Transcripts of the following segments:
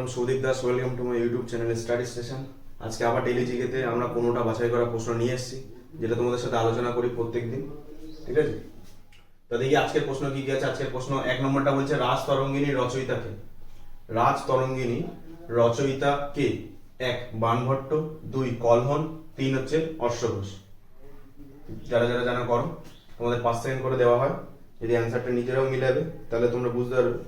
নাম Soudip Das. Welcome to my YouTube channel study station. আজকে আবার ডেইলি জিকেতে আমরা 15টা বাছাই করা প্রশ্ন নিয়ে এসেছি, যেটা তোমাদের সাথে আলোচনা করি প্রত্যেকদিন। ঠিক আছে, তো দেখি আজকের প্রশ্ন কি কি আছে। আজকের প্রশ্ন 1 নম্বরটা বলছে রাজ তরঙ্গিনীর রচয়িতা কে? রাজ তরঙ্গিনী রচয়িতা কে? 1 বাণভট্ট, 2 কলহন, 3 হচ্ছে অশ্বঘোষ। যারা যারা জানা করো, তোমাদের 5 সেকেন্ড করে দেওয়া হয়। যদি অ্যান্সারটা নিজেরাও মিলাবে তাহলে তোমরা বুঝতে পারবে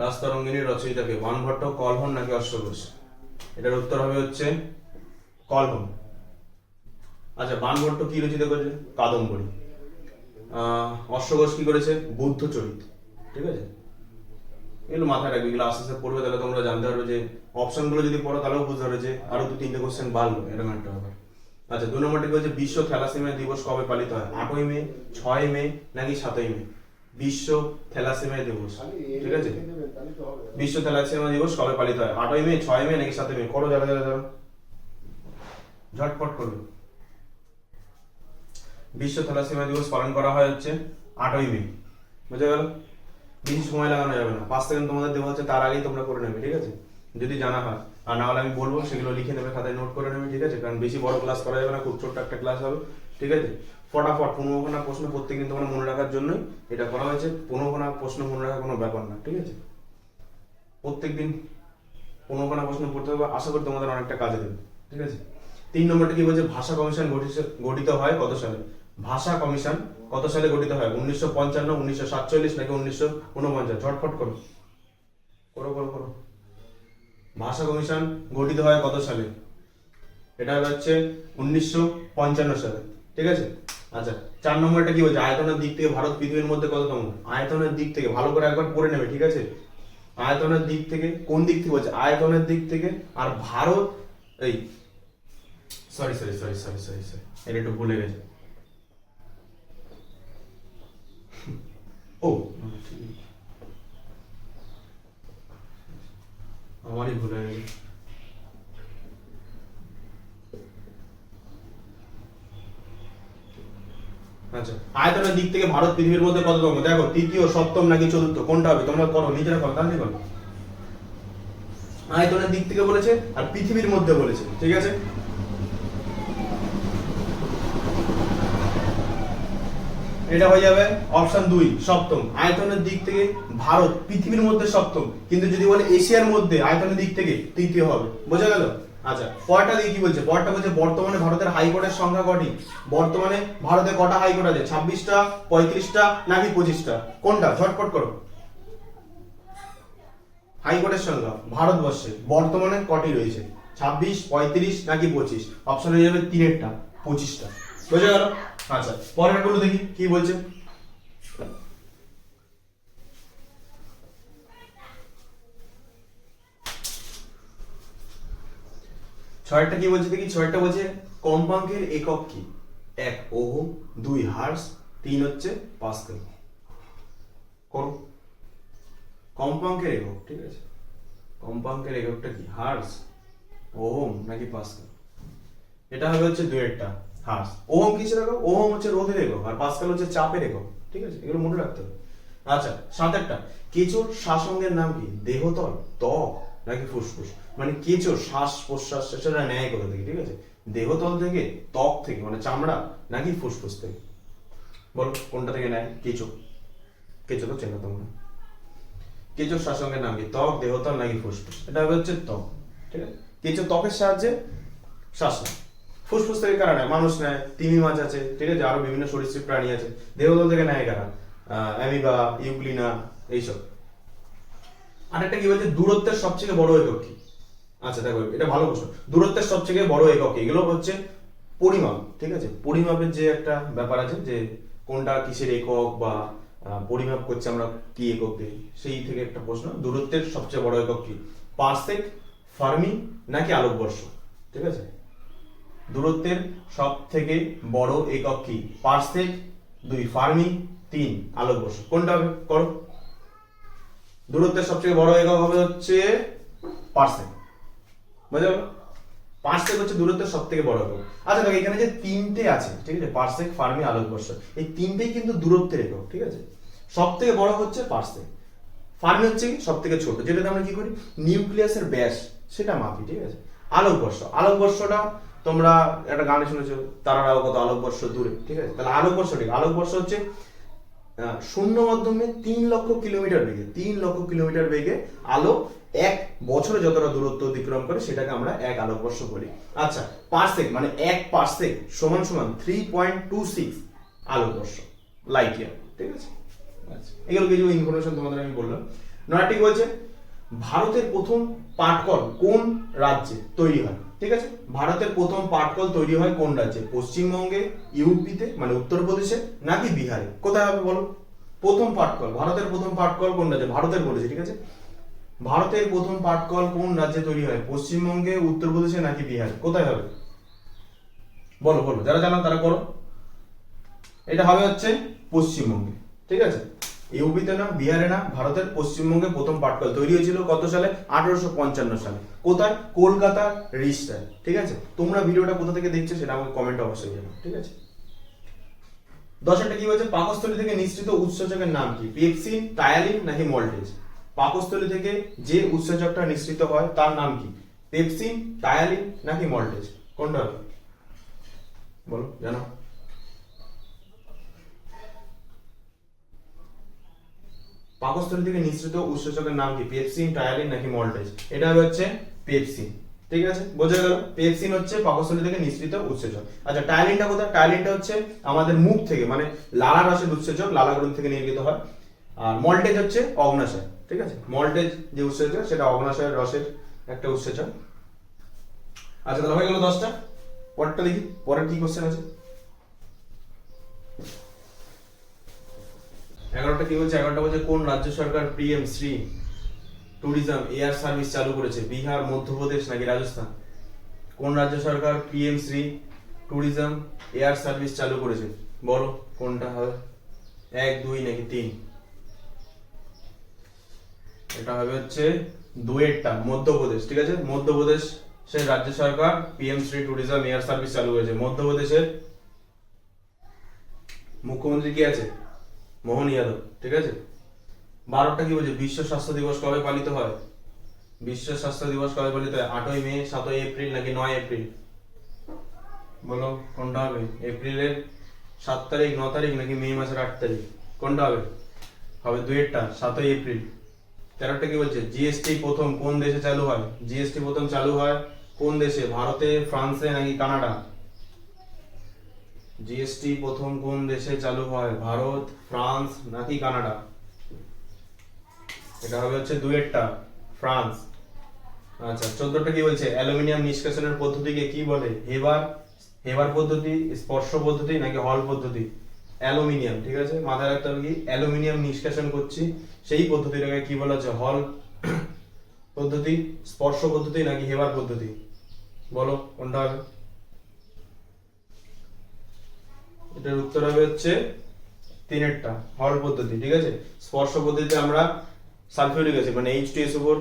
রাজতরঙ্গিনীর রচয়িতাকে বাণভট্ট, কলহন নাকি অশ্বঘোষ। এটার উত্তর হবে হচ্ছে কলহন। আচ্ছা, বাণভট্ট কি রচিত করেছে? কাদম্বরী। অশ্বঘোষ কি করেছে? বুদ্ধচরিত। ঠিক আছে, এগুলো মাথায় রাখবে, এগুলো আস্তে আস্তে পড়বে, তাহলে তোমরা জানতে পারবে যে অপশনগুলো যদি পড়ো তাহলেও বুঝতে পারবে যে আরো 2-3টে কোশ্চেন বাড়লো, এরকম একটা ব্যাপার। আচ্ছা, 2 নম্বরটি হচ্ছে বিশ্ব থ্যালাসেমিয়া দিবস কবে পালিত হয়? 8ই মে, 6ই মে নাকি 7ই মে? বিশ্ব থ্যালাসেমিয়া দিবস। ঠিক আছে, বিশ্ব থ্যালাসেমিয়া দিবস কবে পালিত হয়? 8ই মে, 6ই মে নাকি 7ই মে? করো যারা যারা যারা, ঝটপট করবে। বিশ্ব থ্যালাসেমিয়া দিবস পালন করা হয় হচ্ছে 8ই মে। বুঝে গেল? বেশি সময় লাগানো যাবে না, 5 সেকেন্ড তোমাদের দেওয়া হচ্ছে, তার আগেই তোমরা করে নেবে। ঠিক আছে, যদি জানা হয়, আর না হলে আমি বলবো সেগুলো লিখে নেবে, খাতায় নোট করে নেবে। ঠিক আছে, কারণ বেশি বড় ক্লাস করা যাবে না, খুব ছোট্ট একটা ক্লাস হবে। ঠিক আছে, ফটাফট 15খানা প্রশ্ন প্রত্যেকদিন তোমরা মনে রাখার জন্যই এটা করা হয়েছে। 15খানা প্রশ্ন মনে রাখার কোনো ব্যাপার না। ঠিক আছে, প্রত্যেকদিন 15খানা প্রশ্ন পড়তে হবে, আশা করি তোমাদের অনেকটা কাজে দেবে। ঠিক আছে, 3 নম্বরটা কি বলছে? ভাষা কমিশন গঠিত হয় কত সালে? ভাষা কমিশন কত সালে গঠিত হয়? 1955, 1947 নাকি 1949? ঝটফট করো করো করো করো। ভাষা কমিশন গঠিত হয় কত সালে? এটা হচ্ছে 1955 সালে। ঠিক আছে, আচ্ছা 4 নম্বরটা কি বলছে? আয়তনের দিক থেকে ভারত পৃথিবীর মধ্যে কততম? আয়তনের দিক থেকে ভালো করে একবার পড়ে নেবে। ঠিক আছে, আয়তনের দিক থেকে, কোন দিক থেকে বলছে? আয়তনের দিক থেকে। আর ভারত, এই sorry sorry sorry sorry sorry sorry এটা একটু ভুলে গেছে। ও আমারই ভুলে গেছে। আচ্ছা, আয়তনের দিক থেকে ভারত পৃথিবীর মধ্যে কততম? দেখো, তৃতীয়, সপ্তম নাকি চতুর্থ, কোনটা হবে? তোমরা করো, নিজেরা করো, তাহলে করো। আয়তনের দিক থেকে বলেছে আর পৃথিবীর মধ্যে বলেছে। ঠিক আছে, এটা হয়ে যাবে অপশন 2 সপ্তম। আয়তনের দিক থেকে ভারত পৃথিবীর মধ্যে সপ্তম, কিন্তু যদি বলে এশিয়ার মধ্যে আয়তনের দিক থেকে তৃতীয় হবে। বোঝা গেল? আচ্ছা, পরেরটা দিয়ে কি বলছে? পরেরটা বলছে বর্তমানে ভারতের হাইকোর্টের সংখ্যা কটি? বর্তমানে ভারতে কটা হাইকোর্ট আছে? 26টা, 35টা নাকি 25টা? কোনটা? ঝটপট করো। হাইকোর্টের সংখ্যা ভারতবর্ষে বর্তমানে কটি রয়েছে? 26, 35 নাকি 25? অপশন হয়ে যাবে 3টা, 25টা। বোঝা গেল? আচ্ছা, পরের গুলো দেখি কি বলছে। ছয়টা কি বলছে দেখি? ছয়টা বলছে কম্পাঙ্কের একক কি? 1 ওহম, 2 হার্টজ, 3 হচ্ছে পাস্কেল। করো। কম্পাঙ্কের একক, ঠিক আছে, কম্পাঙ্কের এককটা কি? হার্টজ, ওহম নাকি পাস্কেল? এটা হবে হচ্ছে দুয়েরটা, হার্টজ। ওহম কিসের একক? ওহম হচ্ছে রোধের একক, আর পাস্কেল হচ্ছে চাপের একক। ঠিক আছে, এগুলো মনে রাখতে হবে। আচ্ছা, 7টা কেঁচোর শ্বাসঙ্গের নাম কি? দেহতল, ত্বক নাকি ফুসফুস? মানে কেঁচোর শ্বাস প্রশ্বাস সেটা নেয় কোথা থেকে? ঠিক আছে, দেহতল থেকে, ত্বক থেকে মানে চামড়া, নাকি ফুসফুস থেকে? বলো কোনটা থেকে নেয়? কেঁচো। কেঁচো তো চেনো তোমরা। কেঁচোর শ্বাসঙ্গের নাম কি? ত্বক, দেহতল নাকি ফুসফুস? এটা হবে হচ্ছে ত্বক। ঠিক আছে, কেঁচো ত্বকের সাহায্যে শ্বাস নেয়। ফুসফুস থেকে কারা নেয়? মানুষ নেয়, তিমি মাছ আছে, ঠিক আছে, আরো বিভিন্ন সরীসৃপ প্রাণী আছে। দেহতল থেকে নেয় কারা? অ্যামিবা, ইউগ্লিনা, এইসব। আরেকটা কি বলছে? দূরত্বের সবচেয়ে বড় একক কি? আচ্ছা দেখো, এটা ভালো প্রশ্ন। দূরত্বের সবচেয়ে বড় একক কি? এগুলো হচ্ছে পরিমাপ। ঠিক আছে, পরিমাপের যে একটা ব্যাপার আছে, যে কোনটা কিসের একক বা পরিমাপ করছে আমরা কি একক দিয়ে, সেই থেকে একটা প্রশ্ন। দূরত্বের সবচেয়ে বড় একক কি? পারসেক, ফার্মি নাকি আলোকবর্ষ? ঠিক আছে, দূরত্বের সব থেকে বড় একক কি? পারসেক, 2 ফার্মি, 3 আলোকবর্ষ। কোনটা হবে? করো। দূরত্বের সবচেয়ে বড় একক হবে হচ্ছে পারসেক। বুঝা গেল? পারসেক হচ্ছে দূরত্বের সব থেকে বড় একক। আচ্ছা দেখো, এখানে যে 3টে আছে, ঠিক আছে, পারসেক, ফার্মি, আলোকবর্ষ, এই 3টেই কিন্তু দূরত্বের একক। ঠিক আছে, সব থেকে বড় হচ্ছে পারসেক, ফার্মি হচ্ছে কি সব থেকে ছোট, যেটাতে আমরা কি করি নিউক্লিয়াসের ব্যাস সেটা মাপি, ঠিক আছে। আলোকবর্ষ, আলোকবর্ষটা তোমরা একটা গানে শুনেছো, তারারাও কত আলোকবর্ষ দূরে, ঠিক আছে। তাহলে আলোকবর্ষ ঠিক, আলোকবর্ষ হচ্ছে শূন্য মাধ্যমে 3,00,000 কিলোমিটার বেগে, 3,00,000 কিলোমিটার বেগে আলো এক বছরে যতটা দূরত্ব অতিক্রম করে সেটাকে আমরা এক আলোকবর্ষ বলি। আচ্ছা, পারসেক মানে এক পারসেক সমান সমান 3.26 আলোকবর্ষ, লাইট ইয়ার, ঠিক আছে। আচ্ছা, এগুলো কিছু ইনফরমেশন তোমাদের আমি বললাম। নয়টি বলছে ভারতের প্রথম পাটকল কোন রাজ্যে তৈরি হয়, ঠিক আছে। ভারতের প্রথম পাটকল তৈরি হয় কোন রাজ্যে? পশ্চিমবঙ্গে, ইউপিতে মানে উত্তরপ্রদেশে, নাকি বিহারে? কোথায় হবে বলো? প্রথম পাটকল, ভারতের প্রথম পাটকল কোন রাজ্যে? ভারতের বলেছে, ঠিক আছে। ভারতের প্রথম পাটকল কোন রাজ্যে তৈরি হয়? পশ্চিমবঙ্গে, উত্তরপ্রদেশে, নাকি বিহারে? কোথায় হবে বলো বলো, যারা জানো তারা করো। এটা হবে হচ্ছে পশ্চিমবঙ্গে, ঠিক আছে। ইউপিতে না, বিহারে না, ভারতের পশ্চিমবঙ্গে প্রথম পাটকল তৈরি হয়েছিল কত সালে? 1855 সালে। কোথায়? কলকাতার রিষ্টায়, ঠিক আছে। তোমরা ভিডিওটা কোথা থেকে দেখছো সেটা আমাকে কমেন্টে অবশ্যই জানাও, ঠিক আছে। 10 কি বলছে? পাকস্থলী থেকে নিঃসৃত উৎসেচকের নাম কি? পেপসিন, টায়ালিন, নাকি মল্টেজ? পাকস্থলী থেকে যে উৎসেচকটা নিঃসৃত হয় তার নাম কি? পেপসিন, টায়ালিন, নাকি মল্টেজ? কোনটা হবে বলো, জানো? পাকস্থলী থেকে নিঃসৃত উৎসেচকের নাম কি? পেপসিন, টায়ালিন, নাকি মল্টেজ? এটা হচ্ছে পেপসিন, ঠিক আছে। বোঝা গেল? পেপসিন হচ্ছে পাকস্থলী থেকে নিঃসৃত উৎসেচক। আচ্ছা, টায়ালিনটা কোথায়? টায়ালিনটা হচ্ছে আমাদের মুখ থেকে মানে লালা রসের উৎসেচক, লালা গ্রন্থি থেকে নির্গত হয়। আর মল্টেজ হচ্ছে অগ্নাশয়, ঠিক আছে। মল্টেজ যে উৎসেচক সেটা অগ্নাশয়ের রসের একটা উৎসেচক। আচ্ছা, তাহলে হয়ে গেল 10টা। পরেরটা দেখি, পরের কি কোশ্চেন আছে। 11টা কি বলছে? 11টা বলছে কোন রাজ্য সরকার PM Shri tourism air service চালু করেছে? বিহার, মধ্যপ্রদেশ, নাকি রাজস্থান? কোন রাজ্য সরকার PM Shri tourism air service চালু করেছে? বলো কোনটা হবে, 1, 2 নাকি 3? এটা হবে হচ্ছে 2 মধ্যপ্রদেশ, ঠিক আছে। মধ্যপ্রদেশ সেই রাজ্য সরকার PM Shri tourism air service চালু করেছে। মধ্যপ্রদেশের মুখ্যমন্ত্রী কি আছে? মোহন যাদব, ঠিক আছে। 12টা কি বলছে? বিশ্ব স্বাস্থ্য দিবস কবে পালিত হয়? বিশ্ব স্বাস্থ্য দিবস কবে পালিত হয়? 8ই মে, 7ই এপ্রিল, নাকি 9 এপ্রিল? বলো কোনটা হবে? এপ্রিলের 7 তারিখ, 9 তারিখ, নাকি মে মাসের 8 তারিখ? কোনটা হবে? হবে 7ই এপ্রিল। 13টা কি বলছে? জিএসটি প্রথম কোন দেশে চালু হয়? জিএসটি প্রথম চালু হয় কোন দেশে? ভারতে, ফ্রান্সে, নাকি কানাডা? জিএসটি প্রথম কোন দেশে চালু হয়? ভারত, ফ্রান্স, নাকি কানাডা? এটা হবে হচ্ছে 2 ফ্রান্স। আচ্ছা, 14টা কি বলছে? অ্যালুমিনিয়াম নিষ্কাশনের পদ্ধতিকে কি বলে? হেবার পদ্ধতি, স্পর্শ পদ্ধতি, নাকি হল পদ্ধতি? অ্যালুমিনিয়াম, ঠিক আছে। মাথায় রাখতে হবে কি অ্যালুমিনিয়াম নিষ্কাশন করছি সেই পদ্ধতিটাকে কি বলা হচ্ছে? হল পদ্ধতি, স্পর্শ পদ্ধতি, নাকি হেবার পদ্ধতি? বলো কোনটা হবে? এটার উত্তর হবে হচ্ছে 3 হল পদ্ধতি, ঠিক আছে। স্পর্শ পদ্ধতিতে আমরা সালফিউরিক অ্যাসিড মানে H2SO4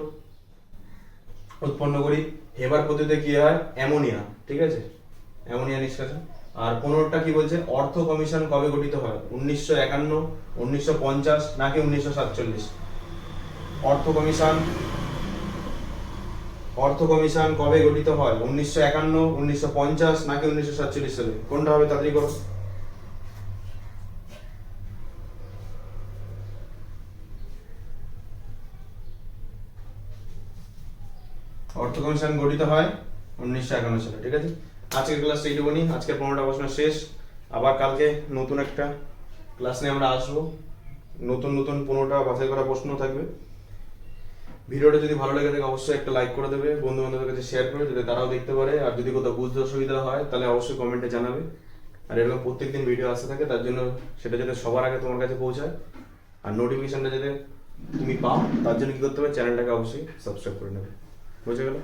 উৎপন্ন করি। হেবার পদ্ধতিতে কি হয়? অ্যামোনিয়া, ঠিক আছে, অ্যামোনিয়া নিষ্কাশন। আর 15টা কি বলছে? অর্থ কমিশন কবে গঠিত হয়? 1951, 1950, নাকি 1947? অর্থ কমিশন কবে গঠিত হয়? 1951, 1950, নাকি 1947 সালে? কোনটা হবে? তাড়াতাড়ি করো। অর্থ কমিশন গঠিত হয় 1951 সালে, ঠিক আছে। আজকের ক্লাসটা এইটুকুনি, আজকের 15টা প্রশ্ন শেষ। আবার কালকে নতুন একটা ক্লাস নিয়ে আমরা আসবো, নতুন 15টা বাছাই করা প্রশ্ন থাকবে। ভিডিওটা যদি ভালো লেগে থাকে অবশ্যই একটা লাইক করে দেবে, বন্ধু বান্ধবের কাছে শেয়ার করে যাতে তারাও দেখতে পারে। আর যদি কোথাও বুঝতে অসুবিধা হয় তাহলে অবশ্যই কমেন্টে জানাবে। আর এরকম প্রত্যেকদিন ভিডিও আসতে থাকে, তার জন্য সেটা যাতে সবার আগে তোমার কাছে পৌঁছায় আর নোটিফিকেশনটা যাতে তুমি পাও, তার জন্য কি করতে হবে? চ্যানেলটাকে অবশ্যই সাবস্ক্রাইব করে নেবে। বুঝে গেল?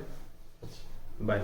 বাই।